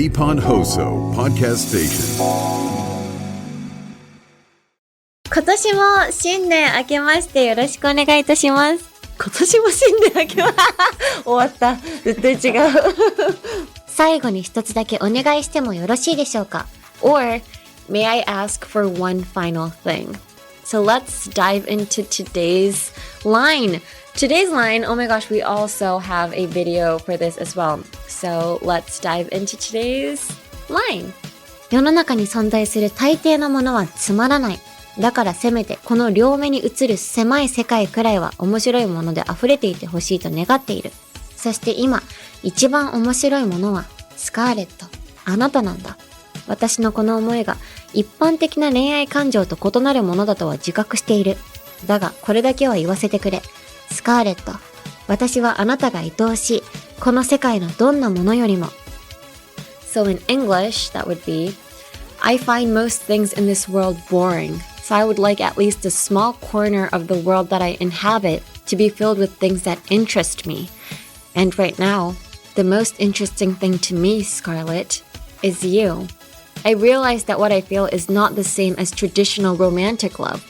Nippon Hoso Podcast Station. 今年も新年明けましてよろしくお願いいたします。今年も新年明けま終わった。絶対違う。最後に一つだけお願いしてもよろしいでしょうか Or may I ask for one final thing? So let's dive into today's line. Today's line, oh my gosh, we also have a video for this as well. So let's dive into today's line. 世の中に存在する大抵のものはつまらない。だからせめてこの両目に映る狭い世界くらいは面白いもので溢れていてほしいと願っている。そして今、一番面白いものは、スカーレット、あなたなんだ。私のこの思いが一般的な恋愛感情と異なるものだとは自覚している。だがこれだけは言わせてくれ。スカーレット、私はあなたが愛おしい。この世界のどんなものよりも。So in English, that would be, I find most things in this world boring. So I would like at least a small corner of the world that I inhabit to be filled with things that interest me. And right now, the most interesting thing to me, Scarlett, is you. I realize that what I feel is not the same as traditional romantic love.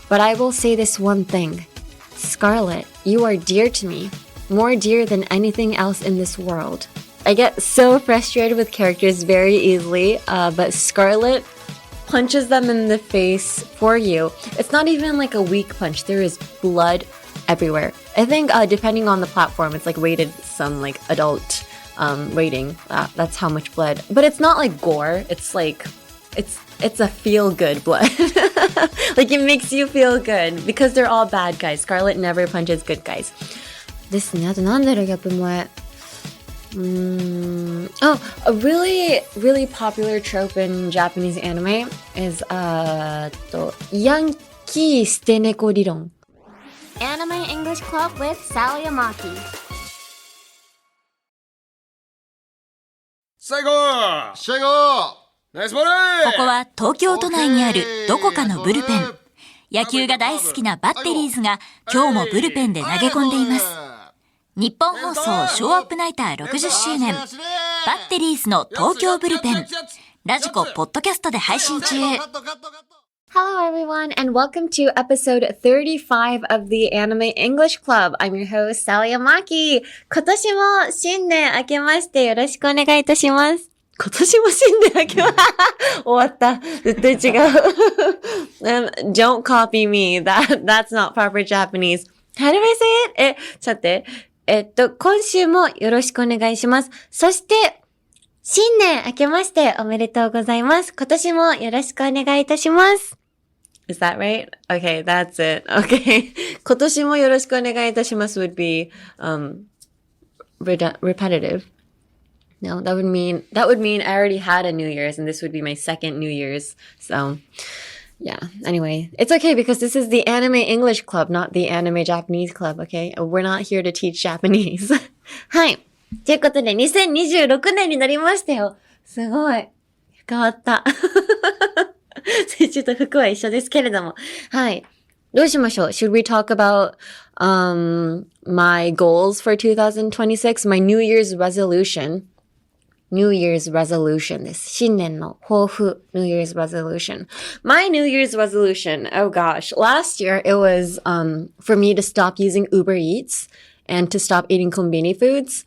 But I will say this one thing. Scarlett, you are dear to me, more dear than anything else in this world. I get so frustrated with characters very easily, but Scarlett punches them in the face for you. It's not even like a weak punch. There is blood everywhere. I think depending on the platform, it's like rated some like adult rating. That's how much blood. But it's not like gore. It's like, it's a feel-good blood. Like it makes you feel good because they're all bad guys. Scarlett never punches good guys. ですね。あとなんだろう、ギャップ前。Oh, a really popular trope in Japanese anime is ヤンキー捨て猫理論。Anime English Club with Sally Amaki。最後ナイスボール。ここは東京都内にあるどこかのブルペン。野球が大好きなバッテリーズが今日もブルペンで投げ込んでいます。日本放送ショーアップナイター60周年。バッテリーズの東京ブルペン。ラジコポッドキャストで配信中。Hello everyone and welcome to episode 35 of the Anime English Club. I'm your host, Sally Amaki. 今年も新年明けましてよろしくお願いいたします。今年も新年明けま終わった。絶対違う。Don't copy me. That's not proper Japanese. How do I say it? ちょっと待って。今週もよろしくお願いします。そして、新年明けましておめでとうございます。今年もよろしくお願いいたします。Is that right? Okay, that's it. Okay. 今年もよろしくお願いいたします would be, repetitive. No, that would mean I already had a New Year's and this would be my second New Year's. So, yeah. Anyway, it's okay because this is the Anime English Club, not the Anime Japanese Club, okay? We're not here to teach Japanese. はい。ということで、2026年になりましたよ。すごい。変わった。ちょっと服は一緒ですけれども。はい。どうしましょう ?Should we talk about, my goals for 2026? My New Year's resolution.New Year's resolution です。新年の抱負。New Year's resolution. My New Year's resolution, oh gosh. Last year it was for me to stop using Uber Eats and to stop eating konbini foods.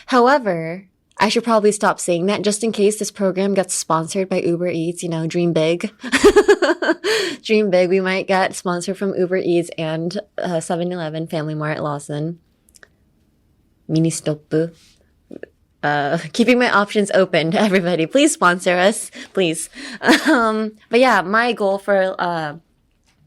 However, I should probably stop saying that just in case this program gets sponsored by Uber Eats, you know, dream big. Dream big. We might get sponsored from Uber Eats and 7-Eleven, Family Mart, Lawson, Mini Stop.Keeping my options open to everybody. Please sponsor us, please. But yeah, my goal for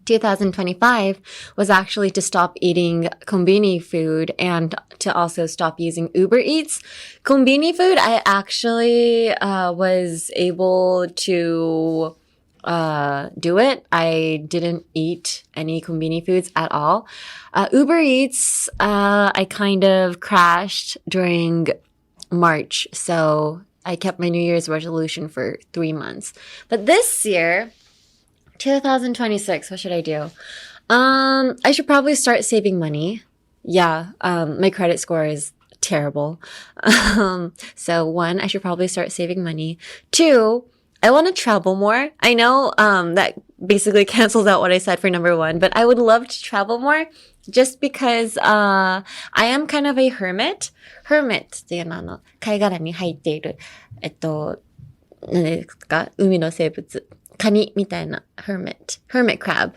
2025 was actually to stop eating konbini food and to also stop using Uber Eats. Konbini food, I actually was able to do it. I didn't eat any konbini foods at all. Uber Eats, I kind of crashed during March. So I kept my New Year's resolution for 3 months. But this year, 2026, what should I do? I should probably start saving money. Yeah, my credit score is terrible. So 1, I should probably start saving money. 2, I want to travel more. I know that basically cancels out what I said for number 1, but I would love to travel more just because I am kind of a hermit. Hermit っていうのは貝殻に入っている何ですか？海の生物。カニみたいな hermit crab。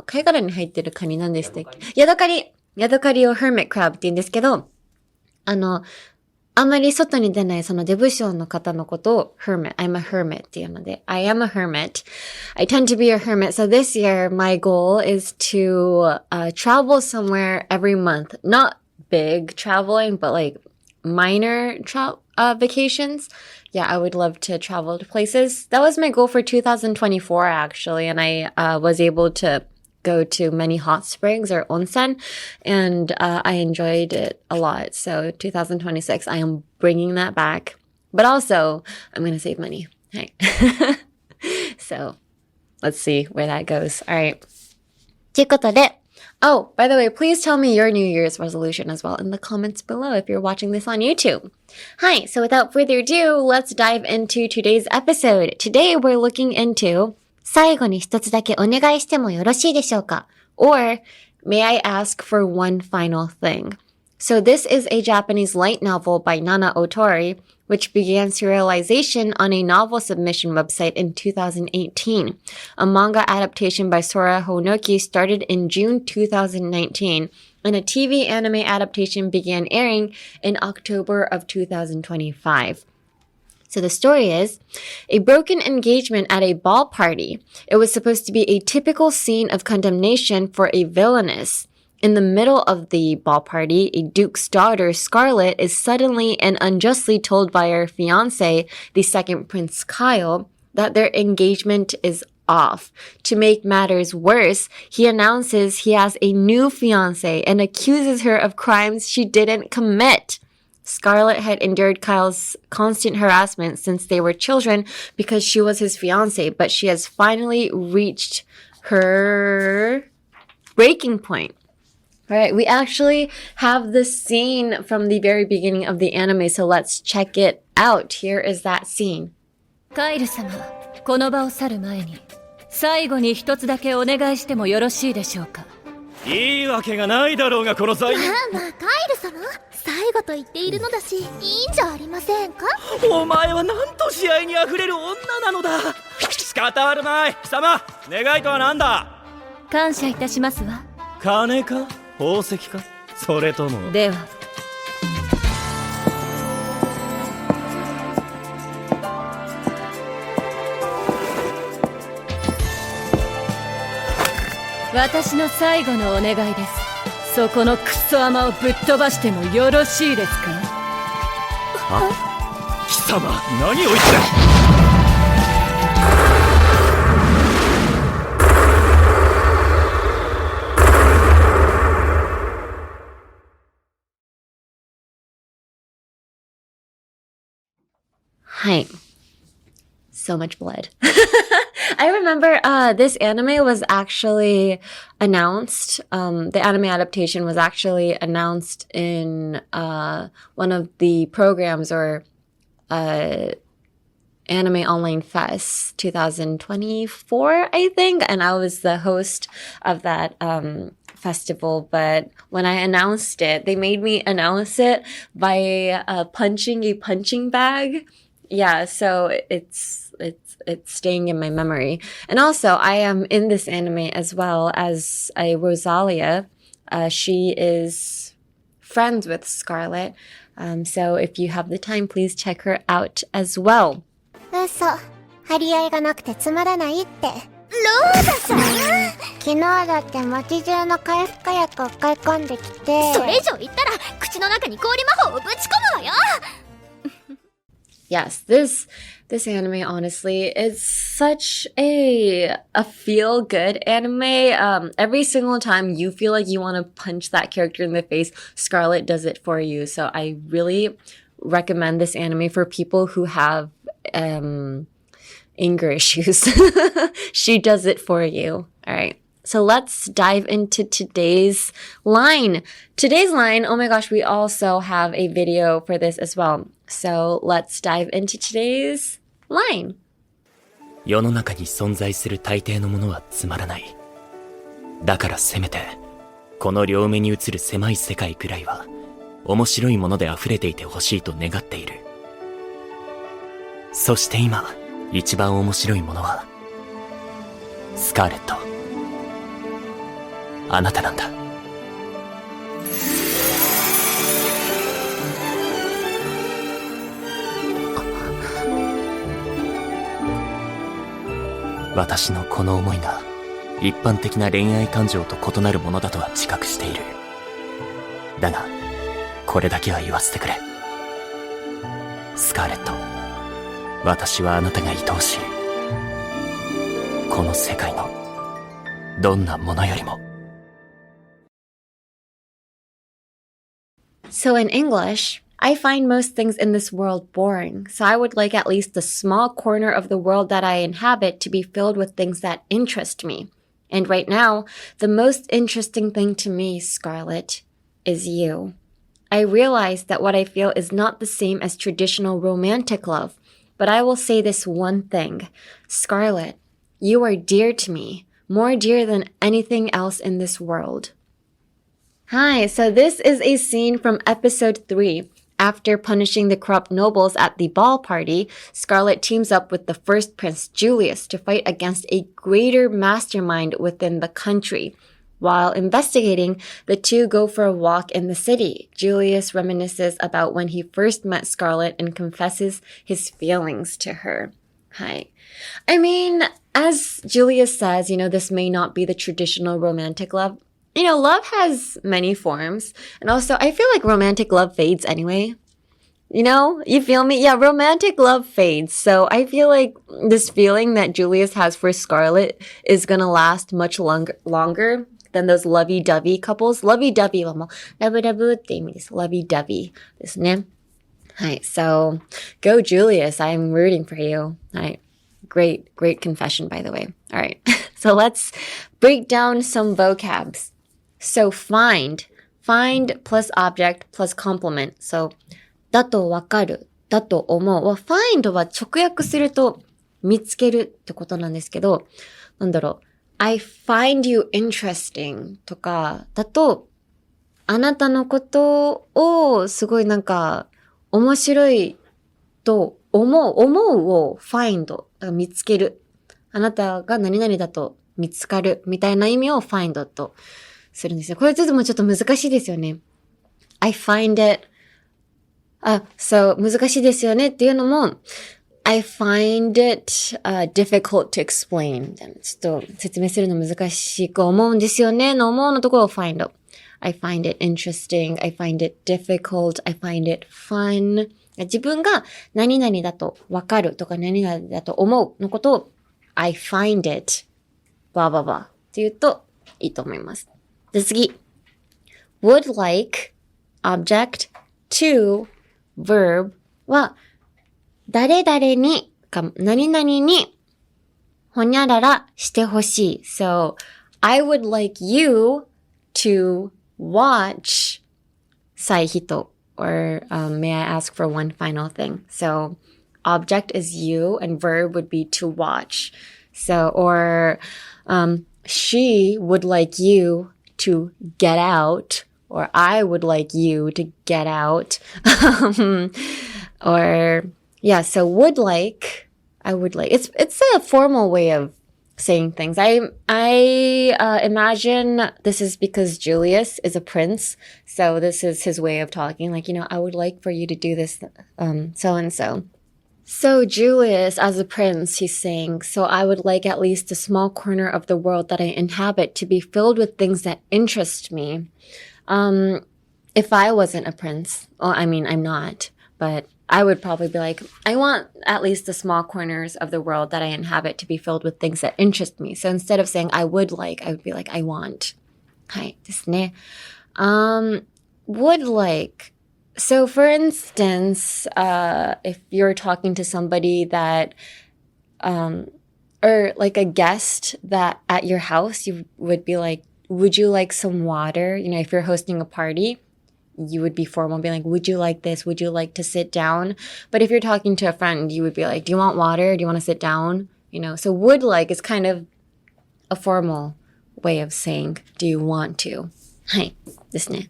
貝殻に入ってるカニなんでしたっけ？ヤドカリを hermit crab って言うんですけど、あんまり外に出ないそのデブ症の方のことを hermit, I'm a hermit っていうので、I am a hermit. I tend to be a hermit. So this year, my goal is to travel somewhere every month. Not big traveling, but like minor vacations. Yeah, I would love to travel to places. That was my goal for 2024 actually, and I was able to go to many hot springs or onsen, and I enjoyed it a lot. So 2026, I am bringing that back, but also I'm going to save money. Right. So let's see where that goes. All right. ということで、Oh, by the way, please tell me your New Year's resolution as well in the comments below if you're watching this on YouTube. Hi, so without further ado, let's dive into today's episode. Today we're looking into 最後に一つだけお願いしてもよろしいでしょうか? Or, may I ask for one final thing? So this is a Japanese light novel by Nana Otori, which began serialization on a novel submission website in 2018. A manga adaptation by Sora Honoki started in June 2019, and a TV anime adaptation began airing in October of 2025. So the story is a broken engagement at a ball party. It was supposed to be a typical scene of condemnation for a villainess. In the middle of the ball party, a duke's daughter, Scarlett, is suddenly and unjustly told by her fiancé, the second Prince Kyle, that their engagement is off. To make matters worse, he announces he has a new fiancé and accuses her of crimes she didn't commit. Scarlett had endured Kyle's constant harassment since they were children because she was his fiancé, but she has finally reached her breaking point. All right, we actually have the scene from the very beginning of the anime, so let's check it out. Here is that scene. カイル様、この場を去る前に、最後に一つだけお願いしてもよろしいでしょうか。いいわけがないだろうがこの際に。まあカイル様、最後と言っているのだし、いいんじゃありませんか。お前はなんと試合にあふれる女なのだ。仕方あるまい。貴様、願いとは何だ。感謝いたしますわ。金か宝石か、それとも。では。私の最後のお願いです。そこのクソ甘をぶっ飛ばしてもよろしいですか。あ、貴様、何を言って。Hi. So much blood. I remember this anime was actually announced. The anime adaptation was actually announced in one of the programs or Anime Online Fest 2024, I think. And I was the host of that festival. But when I announced it, they made me announce it by punching a punching bag. Yeah, so it's staying in my memory. And also, I am in this anime as well as a Rosalia. She is friends with Scarlett. So if you have the time, please check her out as well. 嘘、張り合いがなくてつまらないって。ローザさん、昨日だって街中の回復薬を買い込んできて。それ以上言ったら口の中に氷魔法をぶち込むわよ。Yes, this anime honestly is such a feel-good anime. Every single time you feel like you want to punch that character in the face, Scarlett does it for you. So I really recommend this anime for people who have anger issues. She does it for you. All right. So let's dive into today's line. Today's line, oh my gosh, we also have a video for this as well. So let's dive into today's line. 世の中に存在する大抵のものはつまらない。だからせめて、この両目に映る狭い世界くらいは、面白いもので溢れていてほしいと願っている。そして今、一番面白いものは、スカーレット、あなたなんだ。私のこの思いが一般的な恋愛感情と異なるものだとは自覚している。だが、これだけは言わせてくれ。スカーレット、私はあなたが愛おしい。この世界のどんなものよりも。So in English, I find most things in this world boring, so I would like at least a small corner of the world that I inhabit to be filled with things that interest me. And right now, the most interesting thing to me, Scarlett, is you. I realize that what I feel is not the same as traditional romantic love, but I will say this one thing. Scarlett, you are dear to me, more dear than anything else in this world. Hi, so this is a scene from episode 3. After punishing the corrupt nobles at the ball party, Scarlett teams up with the first prince, Julius, to fight against a greater mastermind within the country. While investigating, the two go for a walk in the city. Julius reminisces about when he first met Scarlett and confesses his feelings to her. Hi. I mean, as Julius says, this may not be the traditional romantic love. Love has many forms. And also, I feel like romantic love fades anyway. You feel me? Yeah, romantic love fades. So I feel like this feeling that Julius has for Scarlett is gonna last much longer than those lovey-dovey couples. Lovey-dovey はもう、ラブラブって意味です。lovey-dovey ですね。はい。So, go Julius. I'm rooting for you. はい。Great confession, by the way. All right. So let's break down some vocabs. So find plus object plus complement. So だとわかる、だと思うは find は直訳すると見つけるってことなんですけど、I find you interesting とかだとあなたのことをすごい面白いと思うを find 見つける。あなたが何々だと見つかるみたいな意味を find とするんですよ。これちょっと難しいですよね。I find it so 難しいですよねっていうのも I find it difficult to explain ちょっと説明するの難しく思うんですよねの思うのところを find I find it interesting, I find it difficult, I find it fun 自分が何々だとわかるとか何々だと思うのことを I find it blah blah blah って言うといいと思います。で次 would like object to verb は誰々にか何々にほにゃららしてほしい。So, I would like you to watch さいひと or may I ask for one final thing? So, object is you and verb would be to watch. So, or she would like you to get out or I would like you to get out. Or, yeah, so would like, I would like, it's a formal way of saying things. I imagine this is because Julius is a prince. So this is his way of talking. I would like for you to do this, so and so. So Julius, as a prince, he's saying, so I would like at least a small corner of the world that I inhabit to be filled with things that interest me. If I wasn't a prince, well, I mean, I'm not, but I would probably be like, I want at least the small corners of the world that I inhabit to be filled with things that interest me. So instead of saying I would like, I would be like, I want. はいですね。would like. So for instance, if you're talking to somebody that, or like a guest that at your house, you would be like, would you like some water? You know, if you're hosting a party, you would be formal, be like, would you like this? Would you like to sit down? But if you're talking to a friend, you would be like, do you want water? Do you want to sit down? You know, so would like is kind of a formal way of saying, do you want to? はい。ですね。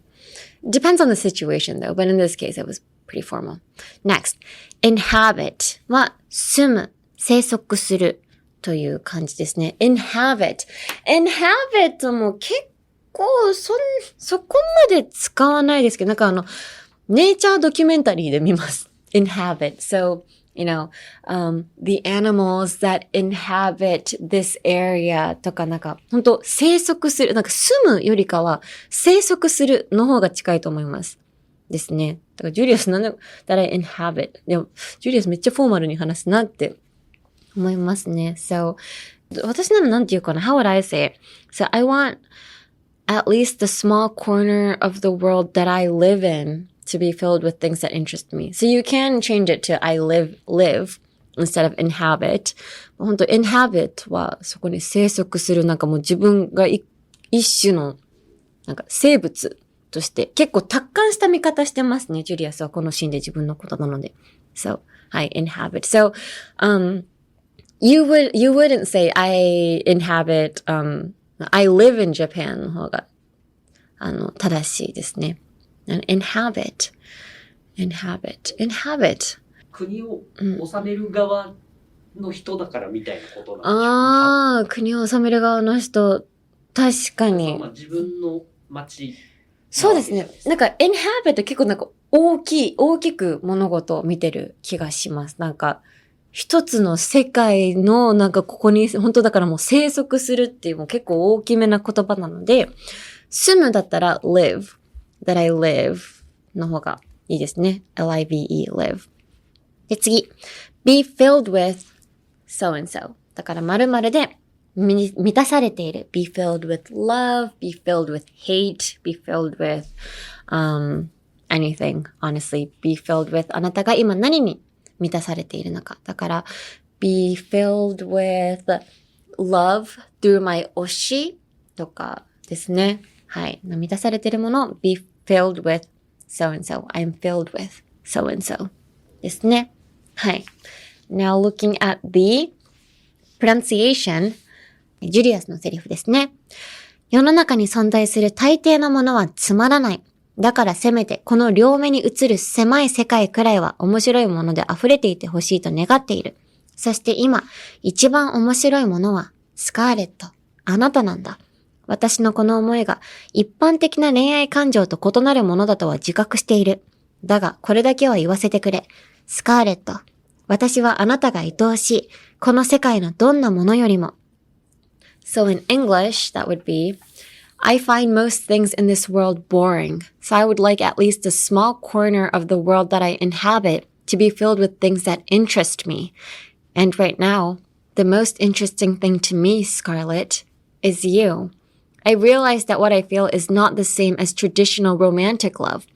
Depends on the situation though, but in this case, it was pretty formal. Next, inhabit は住む、生息するという感じですね。inhabit も結構そこまで使わないですけど、なんかネイチャードキュメンタリーで見ます。inhabit. So, you know, the animals that inhabit this area とかなんか、本当生息する、なんか住むよりかは生息するの方が近いと思います。ですね。だからジュリアスなんで、that I inhabit. でも、ジュリアスめっちゃフォーマルに話すなって思いますね。So, 私ならなんて言うかな ?How would I say it? So, I want at least the small corner of the world that I live in to be filled with things that interest me. So you can change it to I live instead of inhabit. 本当 inhabit はそこに生息するなんかもう自分が一種のなんか生物として結構達観した見方してますね。ジュリアスはこのシーンで自分のことなので。So, はい、inhabit. So, you wouldn't say I inhabit, I live in Japan の方が正しいですね。inhabit. 国を治める側の人だからみたいなことなんでしょうか。国を治める側の人、確かに。自分の町。そうですね。なんか inhabit 結構なんか大きく物事を見てる気がします。なんか一つの世界のなんかここに本当だからもう生息するっていうもう結構大きめな言葉なので、住むだったら live。that I live の方がいいですね。L-I-V-E, live. で、次。be filled with so and so. だから〇〇で満たされている。be filled with love, be filled with hate, be filled with, anything, honestly. be filled with あなたが今何に満たされているのか。だから、be filled with love through my 推しとかですね。はい。満たされているもの、be filled with so and so. I'm filled with so and so. ですね。はい。Now looking at the pronunciation, ジュリアスのセリフですね。世の中に存在する大抵のものはつまらない。だからせめてこの両目に映る狭い世界くらいは面白いもので溢れていてほしいと願っている。そして今、一番面白いものはスカーレット、あなたなんだ。私のこの思いが一般的な恋愛感情と異なるものだとは自覚している。だが、これだけは言わせてくれ。スカーレット。私はあなたが愛おしい。この世界のどんなものよりも。So in English, that would be, I find most things in this world boring. So I would like at least a small corner of the world that I inhabit to be filled with things that interest me. And right now, the most interesting thing to me, Scarlett, is you.I realize that what I feel is not the same as traditional romantic love,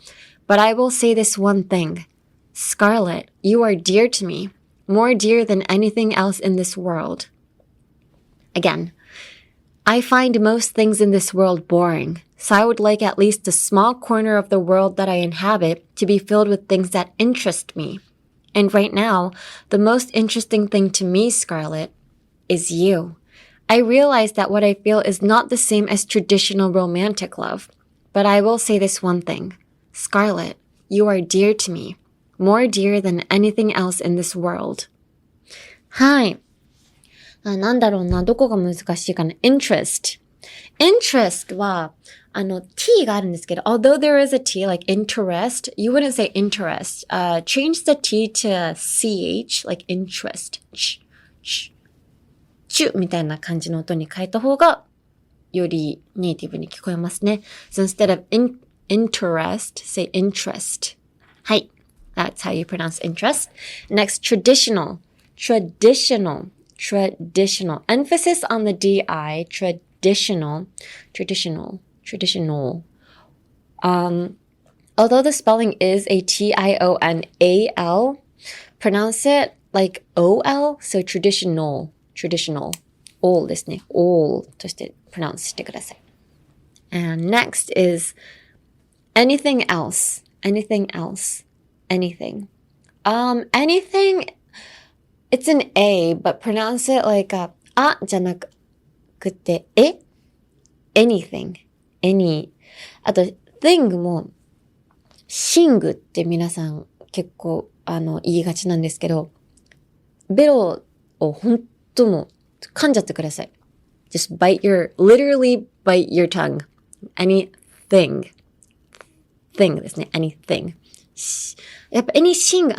but I will say this one thing. Scarlett, you are dear to me, more dear than anything else in this world. Again, I find most things in this world boring, so I would like at least a small corner of the world that I inhabit to be filled with things that interest me. And right now, the most interesting thing to me, Scarlett, is you.I realize that what I feel is not the same as traditional romantic love, but I will say this one thing. Scarlett, you are dear to me, more dear than anything else in this world. はい。なんだろうな、どこが難しいかな。interest. interest は、t があるんですけど、although there is a t, like interest, you wouldn't say interest. Change the t to ch, like interest. チュみたいな感じの音に変えた方がよりネイティブに聞こえますね。So instead of interest, say interest. はい。That's how you pronounce interest. Next, traditional. Traditional. Traditional. Emphasis on the DI. Traditional. Traditional. Traditional. Although the spelling is a T-I-O-N-A-L, pronounce it like O-L, so traditional. traditional, all ですね。all として pronounce してください。And next is anything else. Anything else. Anything. Anything, it's an A, but pronounce it like a じゃなくて、anything. Any. あと、thing も、sing って皆さん結構、言いがちなんですけど、ベロをほんとも噛んじゃってください。just literally bite your tongue. Anything. thing ですね。anything. やっぱ anything,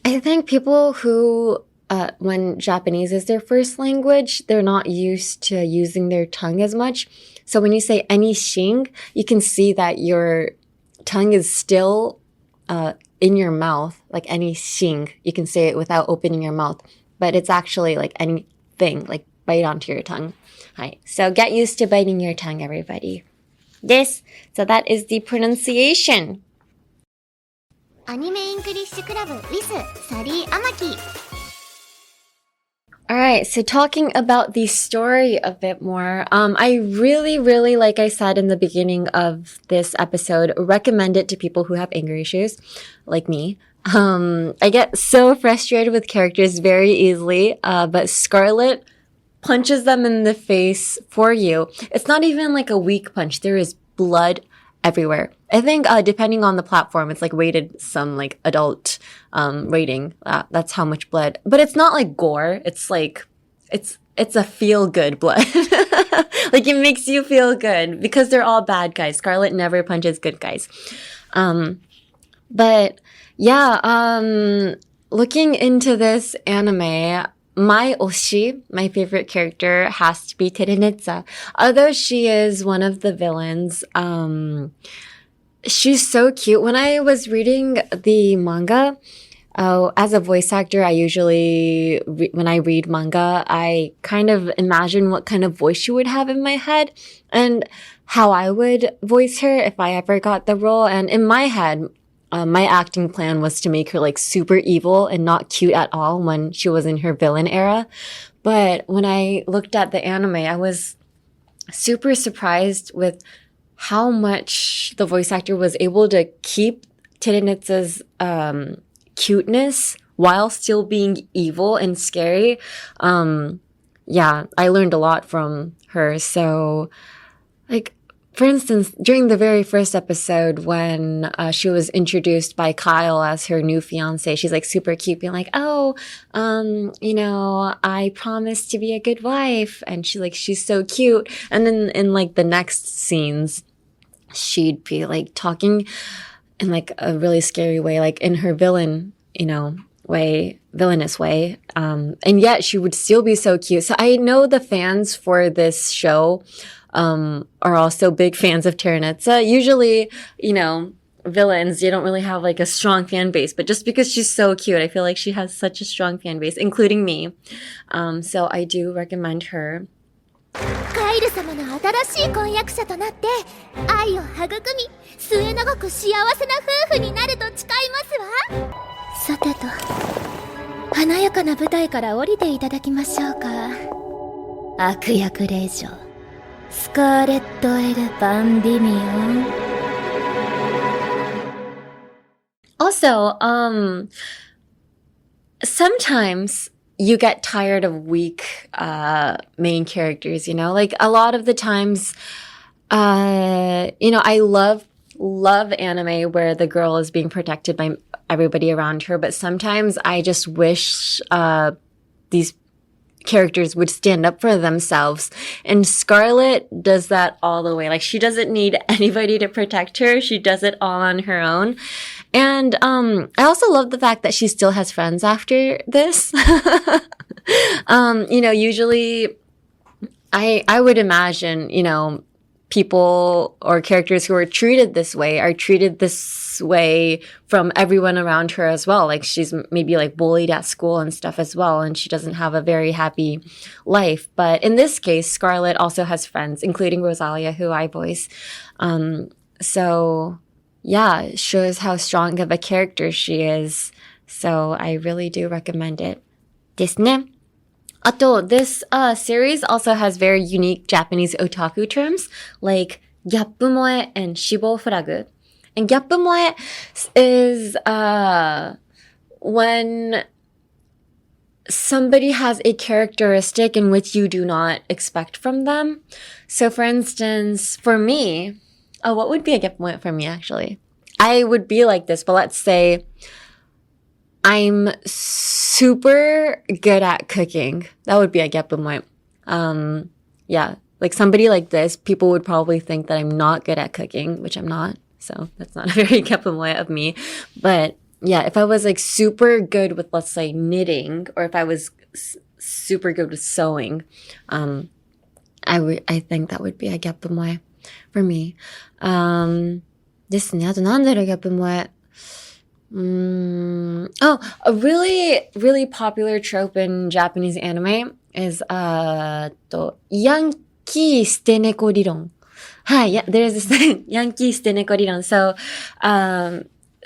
I think people who, when Japanese is their first language, they're not used to using their tongue as much. So when you say anything, you can see that your tongue is still, in your mouth, like anything. You can say it without opening your mouth, but it's actually like anything, like bite onto your tongue. はい。So get used to biting your tongue, everybody. This. So that is the pronunciation. アニメイングリッシュクラブ with サリー・アマキ。Alright, so talking about the story a bit more, I really, like I said in the beginning of this episode, recommend it to people who have anger issues, like me. I get so frustrated with characters very easily, but Scarlett punches them in the face for you. It's not even like a weak punch. There is blood everywhere. I think, depending on the platform, it's like rated some like adult, rating. That's how much blood, but it's not like gore. It's like, it's a feel good blood. Like it makes you feel good because they're all bad guys. Scarlett never punches good guys. But yeah, looking into this anime, my oshi, my favorite character, has to be Terenetsa. Although she is one of the villains, she's so cute. When I was reading the manga, as a voice actor, I usually, when I read manga, I kind of imagine what kind of voice she would have in my head and how I would voice her if I ever got the role. And in my head, my acting plan was to make her like super evil and not cute at all when she was in her villain era. But when I looked at the anime, I was super surprised with how much the voice actor was able to keep Terenetsu's cuteness while still being evil and scary. Yeah, I learned a lot from her. So, like, for instance, during the very first episode when she was introduced by Kyle as her new fiance, she's like super cute, being like, oh, you know, I promised to be a good wife. And she's so cute. And then in like the next scenes, she'd be like talking in like a really scary way, like in her villain, you know, villainous way. And yet she would still be so cute. So I know the fans for this show are also big fans of Terenetsa. Usually, you know, villains, you don't really have like a strong fan base, but just because she's so cute, I feel like she has such a strong fan base, including me. So I do recommend her. カイル様の新しい婚約者となって愛を育み末永く幸せな夫婦になると誓いますわ。さてと華やかな舞台から降りていただきましょうか。悪役令嬢スカーレット・エル・バンビミオン。 Also, sometimes you get tired of weak main characters, you know? Like a lot of the times, you know, I love anime where the girl is being protected by everybody around her, but sometimes I just wish these characters would stand up for themselves. And Scarlett does that all the way. Like she doesn't need anybody to protect her. She does it all on her own. And I also love the fact that she still has friends after this. You know, usually I would imagine, you know, people or characters who are treated this way from everyone around her as well. Like she's maybe like bullied at school and stuff as well, and she doesn't have a very happy life. But in this case, Scarlett also has friends, including Rosalia, who I voice. So yeah, it shows how strong of a character she is. So I really do recommend it. ですね。あと、this series also has very unique Japanese otaku terms like ギャップ萌え and 死亡フラグ. And ギャップ萌え is when somebody has a characteristic in which you do not expect from them. So for instance, for me, what would be a ギャップ萌え for me actually? I would be like this, but let's say I'm super good at cooking. That would be a ギャップ萌え. Yeah, like somebody like this, people would probably think that I'm not good at cooking, which I'm not. So that's not a very ギャップ萌え of me. But yeah, if I was like super good with, let's say, knitting, or if I was super good with sewing, I think that would be a ギャップ萌え for me. ですね。あとなんだろう、ギャップ萌え。Oh, a really, really popular trope in Japanese anime is, ヤンキー捨て猫理論。はい、yeah, there's this thing, ヤンキー捨て猫理論. So,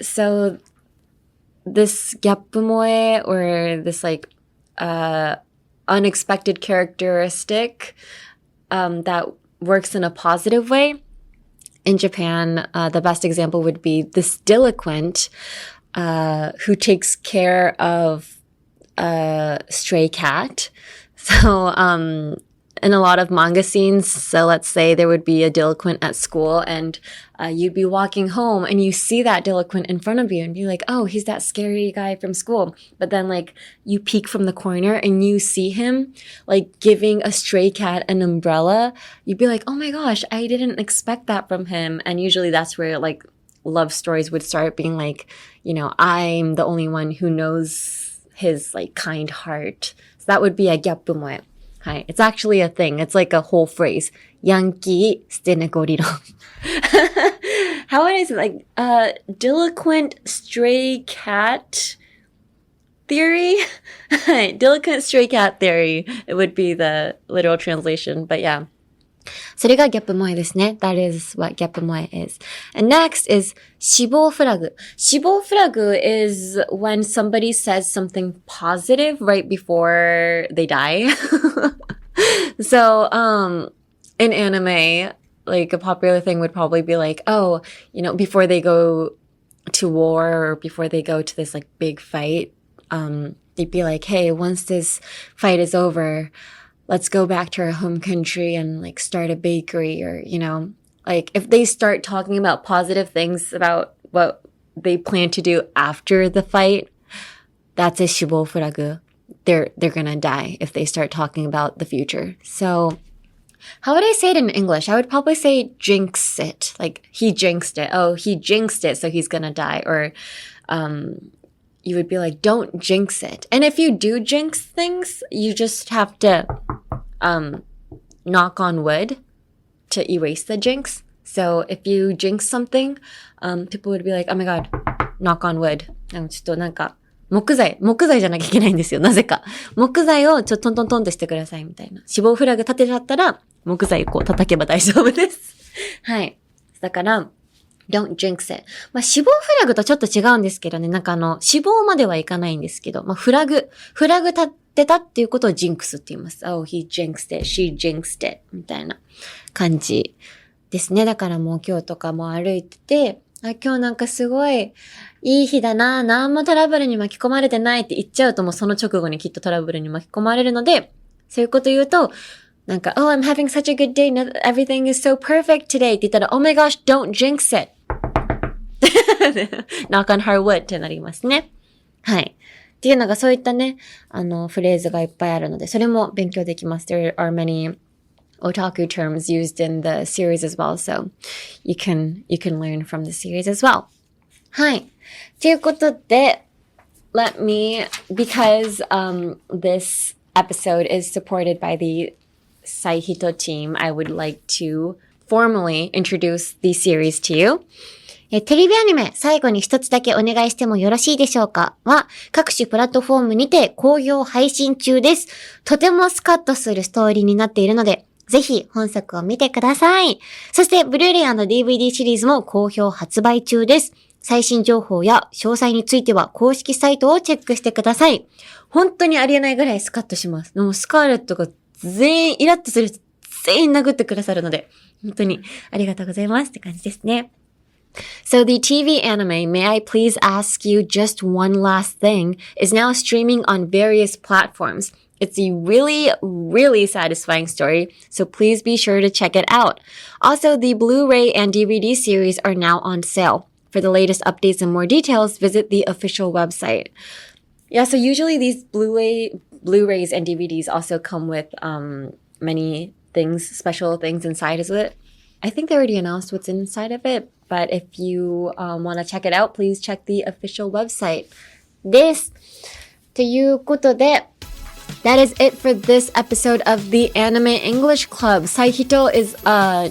so this ギャップ萌え or this like, unexpected characteristic, that works in a positive way. In Japan, the best example would be this delinquent, who takes care of a stray cat. So, in a lot of manga scenes, so let's say there would be a delinquent at school and you'd be walking home and you see that delinquent in front of you and you're like, oh, he's that scary guy from school. But then like you peek from the corner and you see him like giving a stray cat an umbrella. You'd be like, oh my gosh, I didn't expect that from him. And usually that's where like love stories would start being like, you know, I'm the only one who knows his like kind heart. So that would be a ギャップ萌え. Hi. It's actually a thing. It's like a whole phrase. ヤンキー捨て猫理論. How would I say like delinquent stray cat theory? Delinquent stray cat theory. It would be the literal translation, but yeah. それがギャップ萌えですね. That is what ギャップ萌え is. And next is 死亡フラグ. 死亡フラグ is when somebody says something positive right before they die. So, in anime, like a popular thing would probably be like, oh, you know, before they go to war or before they go to this like big fight, they'd be like, hey, once this fight is over, let's go back to our home country and like start a bakery, or, you know, like if they start talking about positive things about what they plan to do after the fight, that's a 死亡フラグ. They're gonna die if they start talking about the future. So how would I say it in English? I would probably say jinx it. Like he jinxed it. Oh, he jinxed it, so he's gonna die. Or, you would be like, don't jinx it. And if you do jinx things, you just have to, knock on wood to erase the jinx. So if you jinx something, people would be like, oh my god, knock on wood. ちょっとなんか、木材じゃなきゃいけないんですよ。なぜか。木材をちょっとトントントンってしてくださいみたいな。死亡フラグ立てちゃったら、木材こう叩けば大丈夫です。はい。だから、don't jinx it. まあ、死亡フラグとちょっと違うんですけどね。なんか死亡まではいかないんですけど、まあ、フラグ立てたっていうことをジンクスって言います。Oh, he jinxed it, she jinxed it. みたいな感じですね。だからもう今日とかも歩いてて、今日なんかすごいいい日だな、何もトラブルに巻き込まれてないって言っちゃうともうその直後にきっとトラブルに巻き込まれるので、そういうこと言うと、なんか、oh, I'm having such a good day, everything is so perfect today って言ったら、oh my gosh, don't jinx it. knock on her wood ってなりますね。はい。っていうのがそういったね、フレーズがいっぱいあるので、それも勉強できます。There are many otaku terms used in the series as well, so you can learn from the series as well. はい。ということで、because this episode is supported by the さいひと team, I would like to formally introduce the series to you. テレビアニメ、最後に一つだけお願いしてもよろしいでしょうかは、各種プラットフォームにて好評配信中です。とてもスカッとするストーリーになっているので、ぜひ本作を見てください。そして、ブルーレイ&DVD シリーズも好評発売中です。最新情報や詳細については公式サイトをチェックしてください。本当にありえないぐらいスカッとします。もうスカーレットが全員イラッとする人全員殴ってくださるので、本当にありがとうございますって感じですね。So the TV anime, May I Please Ask You Just One Last Thing, is now streaming on various platforms. It's a really, really satisfying story, so please be sure to check it out. Also, the Blu-ray and DVD series are now on sale. For the latest updates and more details, visit the official website. Yeah, so usually these Blu-rays and DVDs also come with many things, special things inside of it. I think they already announced what's inside of it, but if you want to check it out, please check the official website. です。ということで、That is it for this episode of the Anime English Club. 最ひと is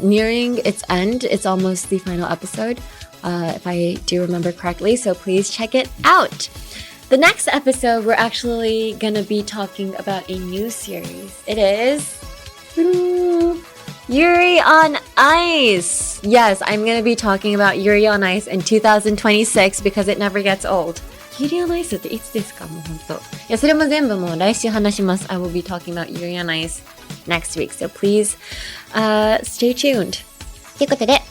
nearing its end. It's almost the final episode, if I do remember correctly, so please check it out. The next episode, we're actually going to be talking about a new series. It is Yuri on Ice. Yes, I'm going to be talking about Yuri on Ice in 2026 because it never gets old. Yuri on Ice っていつですかもうほんと。いや、それも全部もう来週話します。I will be talking about Yuri on Ice next week. So please, stay tuned. ということで、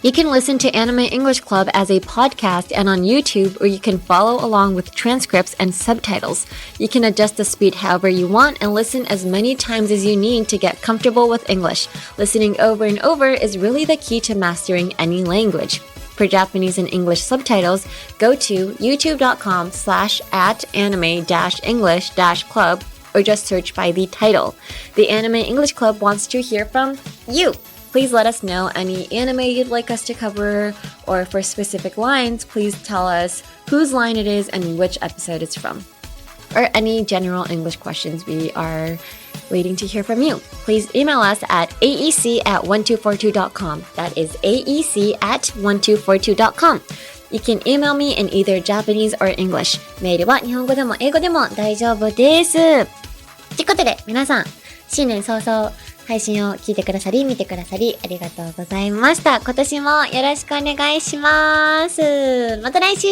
You can listen to Anime English Club as a podcast and on YouTube, or you can follow along with transcripts and subtitles. You can adjust the speed however you want and listen as many times as you need to get comfortable with English. Listening over and over is really the key to mastering any language. For Japanese and English subtitles, go to youtube.com/anime-english-club or just search by the title. The Anime English Club wants to hear from you.Please let us know any anime you'd like us to cover, or for specific lines, please tell us whose line it is and which episode it's from. Or any general English questions, we are waiting to hear from you. Please email us at aec@1242.com. That is aec@1242.com. You can email me in either Japanese or English. メールは日本語でも英語でも大丈夫です。ということで、皆さん、新年早々、配信を聞いてくださり、見てくださり、ありがとうございました。今年もよろしくお願いします。また来週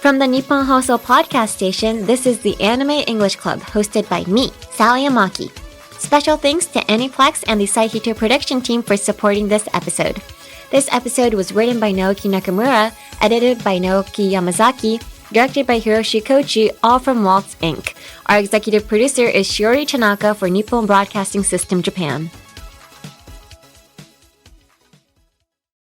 From the Nippon Hoso podcast station, this is the Anime English Club, hosted by me, Sally Amaki. Special thanks to Aniplex and the Sai Hito production team for supporting this episode. This episode was written by Naoki Nakamura, edited by Naoki Yamazaki,Directed by Hiroshi Kochi, all from Waltz Inc. Our executive producer is Shiori Tanaka for Nippon Broadcasting System Japan.